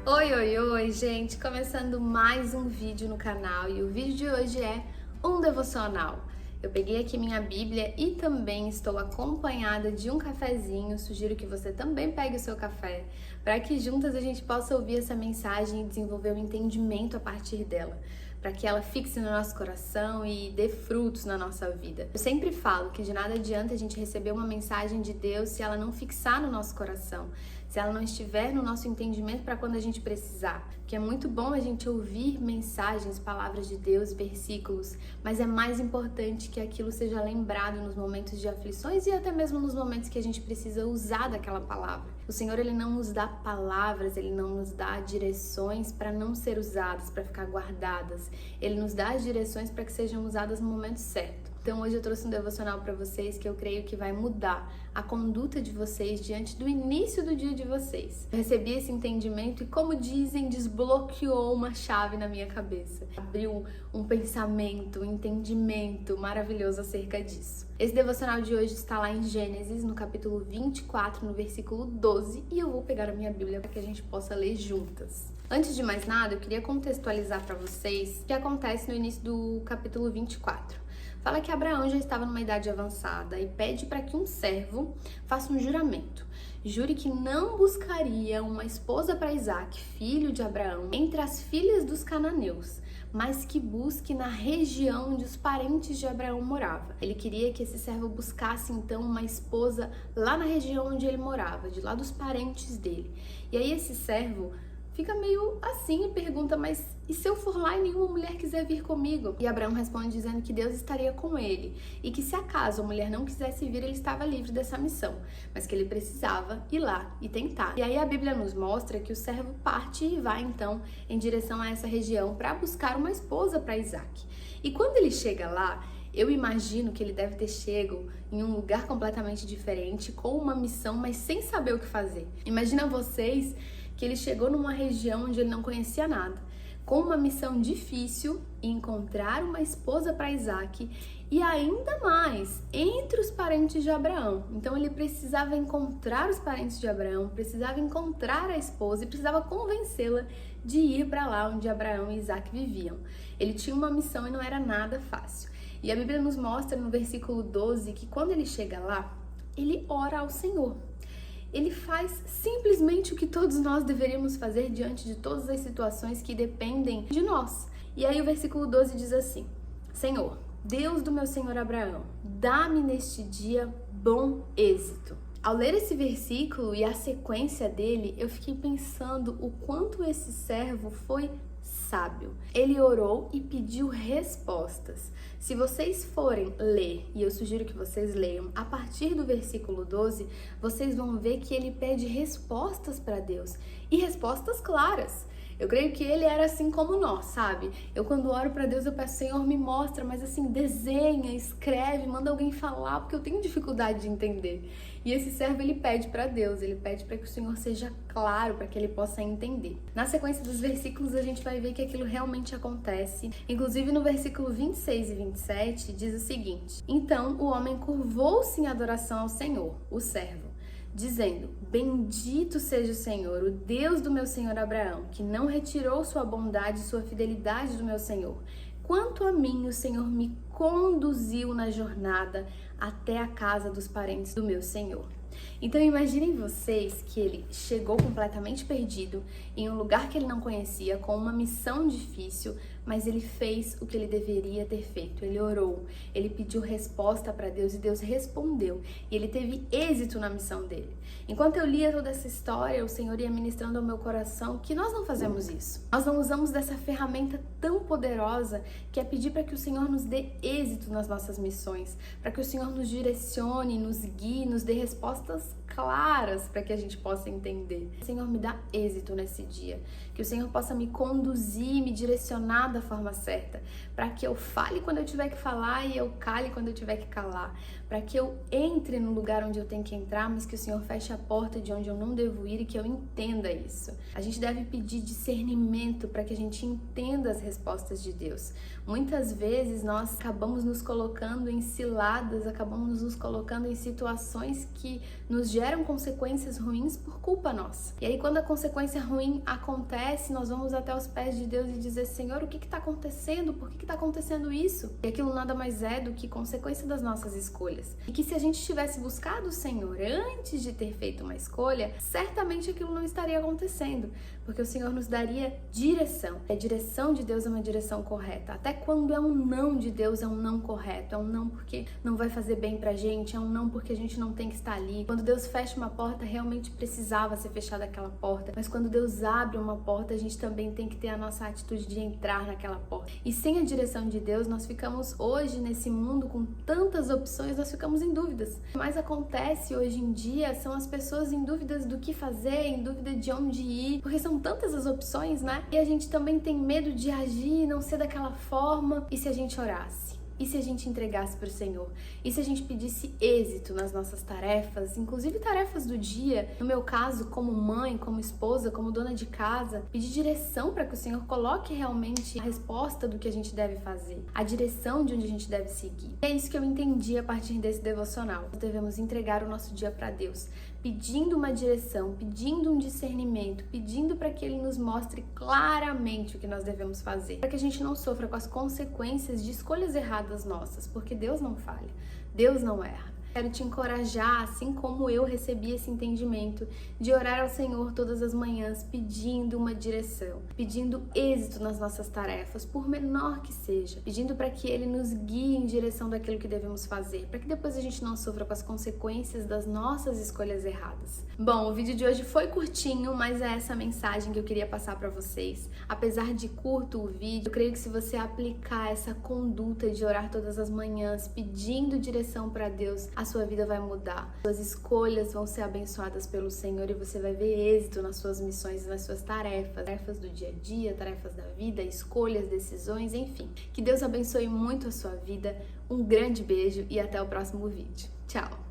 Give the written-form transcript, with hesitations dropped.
Oi, gente! Começando mais um vídeo no canal e o vídeo de hoje é um devocional. Eu peguei aqui minha Bíblia e também estou acompanhada de um cafezinho. Sugiro que você também pegue o seu café para que juntas a gente possa ouvir essa mensagem e desenvolver um entendimento a partir dela, para que ela fixe no nosso coração e dê frutos na nossa vida. Eu sempre falo que de nada adianta a gente receber uma mensagem de Deus se ela não fixar no nosso coração, se ela não estiver no nosso entendimento para quando a gente precisar. Porque é muito bom a gente ouvir mensagens, palavras de Deus, versículos, mas é mais importante que aquilo seja lembrado nos momentos de aflições e até mesmo nos momentos que a gente precisa usar daquela palavra. O Senhor, Ele não nos dá palavras, Ele não nos dá direções para não ser usadas, para ficar guardadas. Ele nos dá as direções para que sejam usadas no momento certo. Então hoje eu trouxe um devocional para vocês que eu creio que vai mudar a conduta de vocês diante do início do dia de vocês. Eu recebi esse entendimento e, como dizem, desbloqueou uma chave na minha cabeça. Abriu um pensamento, um entendimento maravilhoso acerca disso. Esse devocional de hoje está lá em Gênesis, no capítulo 24, no versículo 12, e eu vou pegar a minha Bíblia para que a gente possa ler juntas. Antes de mais nada, eu queria contextualizar para vocês o que acontece no início do capítulo 24. Fala que Abraão já estava numa idade avançada e pede para que um servo faça um juramento. Jure que não buscaria uma esposa para Isaac, filho de Abraão, entre as filhas dos cananeus, mas que busque na região onde os parentes de Abraão moravam. Ele queria que esse servo buscasse então uma esposa lá na região onde ele morava, de lá dos parentes dele. E aí esse servo fica meio assim e pergunta, mas e se eu for lá e nenhuma mulher quiser vir comigo? E Abraão responde dizendo que Deus estaria com ele e que se acaso a mulher não quisesse vir, ele estava livre dessa missão, mas que ele precisava ir lá e tentar. E aí a Bíblia nos mostra que o servo parte e vai então em direção a essa região para buscar uma esposa para Isaac. E quando ele chega lá, eu imagino que ele deve ter chego em um lugar completamente diferente, com uma missão, mas sem saber o que fazer. Imagina vocês que ele chegou numa região onde ele não conhecia nada, com uma missão difícil, encontrar uma esposa para Isaac e ainda mais, entre os parentes de Abraão. Então ele precisava encontrar os parentes de Abraão, precisava encontrar a esposa e precisava convencê-la de ir para lá onde Abraão e Isaac viviam. Ele tinha uma missão e não era nada fácil. E a Bíblia nos mostra no versículo 12 que quando ele chega lá, ele ora ao Senhor. Ele faz simplesmente o que todos nós deveríamos fazer diante de todas as situações que dependem de nós. E aí o versículo 12 diz assim: Senhor, Deus do meu senhor Abraão, dá-me neste dia bom êxito. Ao ler esse versículo e a sequência dele, eu fiquei pensando o quanto esse servo foi sábio. Ele orou e pediu respostas. Se vocês forem ler, e eu sugiro que vocês leiam, a partir do versículo 12, vocês vão ver que ele pede respostas para Deus, e respostas claras. Eu creio que ele era assim como nós, sabe? Eu quando oro para Deus eu peço, Senhor, me mostra, mas assim, desenha, escreve, manda alguém falar, porque eu tenho dificuldade de entender. E esse servo, ele pede para Deus, ele pede para que o Senhor seja claro, para que ele possa entender. Na sequência dos versículos a gente vai ver que aquilo realmente acontece. Inclusive no versículo 26 e 27 diz o seguinte: Então o homem curvou-se em adoração ao Senhor, o servo, dizendo: Bendito seja o Senhor, o Deus do meu senhor Abraão, que não retirou sua bondade e sua fidelidade do meu senhor. Quanto a mim, o Senhor me conduziu na jornada até a casa dos parentes do meu senhor. Então imaginem vocês que ele chegou completamente perdido em um lugar que ele não conhecia, com uma missão difícil, mas ele fez o que ele deveria ter feito. Ele orou, ele pediu resposta para Deus e Deus respondeu. E ele teve êxito na missão dele. Enquanto eu lia toda essa história, o Senhor ia ministrando ao meu coração que nós não fazemos isso. Nós não usamos dessa ferramenta tão poderosa que é pedir para que o Senhor nos dê êxito nas nossas missões, para que o Senhor nos direcione, nos guie, nos dê respostas claras para que a gente possa entender. Senhor, me dá êxito nesse dia, que o Senhor possa me conduzir, me direcionar da forma certa, para que eu fale quando eu tiver que falar e eu cale quando eu tiver que calar, para que eu entre no lugar onde eu tenho que entrar, mas que o Senhor feche a porta de onde eu não devo ir e que eu entenda isso. A gente deve pedir discernimento para que a gente entenda as respostas de Deus. Muitas vezes nós acabamos nos colocando em ciladas, acabamos nos colocando em situações que nos geram geram consequências ruins por culpa nossa. E aí quando a consequência ruim acontece, nós vamos até os pés de Deus e dizer: Senhor, o que está acontecendo? Por que está acontecendo isso? E aquilo nada mais é do que consequência das nossas escolhas. E que se a gente tivesse buscado o Senhor antes de ter feito uma escolha, certamente aquilo não estaria acontecendo, porque o Senhor nos daria direção. A direção de Deus é uma direção correta. Até quando é um não de Deus, é um não correto, é um não porque não vai fazer bem pra gente, é um não porque a gente não tem que estar ali. Quando Deus fecha uma porta, realmente precisava ser fechada aquela porta, mas quando Deus abre uma porta, a gente também tem que ter a nossa atitude de entrar naquela porta. E sem a direção de Deus, nós ficamos hoje nesse mundo com tantas opções, nós ficamos em dúvidas. O que mais acontece hoje em dia são as pessoas em dúvidas do que fazer, em dúvida de onde ir, porque são tantas as opções, né? E a gente também tem medo de agir, não ser daquela forma. E se a gente orasse? E se a gente entregasse para o Senhor? E se a gente pedisse êxito nas nossas tarefas, inclusive tarefas do dia? No meu caso, como mãe, como esposa, como dona de casa, pedir direção para que o Senhor coloque realmente a resposta do que a gente deve fazer, a direção de onde a gente deve seguir. É isso que eu entendi a partir desse devocional. Nós devemos entregar o nosso dia para Deus, pedindo uma direção, pedindo um discernimento, pedindo para que Ele nos mostre claramente o que nós devemos fazer, para que a gente não sofra com as consequências de escolhas erradas nossas, porque Deus não falha, Deus não erra. Quero te encorajar, assim como eu recebi esse entendimento, de orar ao Senhor todas as manhãs, pedindo uma direção, pedindo êxito nas nossas tarefas, por menor que seja, pedindo para que Ele nos guie em direção daquilo que devemos fazer, para que depois a gente não sofra com as consequências das nossas escolhas erradas. Bom, o vídeo de hoje foi curtinho, mas é essa mensagem que eu queria passar para vocês. Apesar de curto o vídeo, eu creio que se você aplicar essa conduta de orar todas as manhãs, pedindo direção para Deus, a sua vida vai mudar. Suas escolhas vão ser abençoadas pelo Senhor e você vai ver êxito nas suas missões e nas suas tarefas do dia a dia, tarefas da vida, escolhas, decisões, enfim. Que Deus abençoe muito a sua vida. Um grande beijo e até o próximo vídeo. Tchau!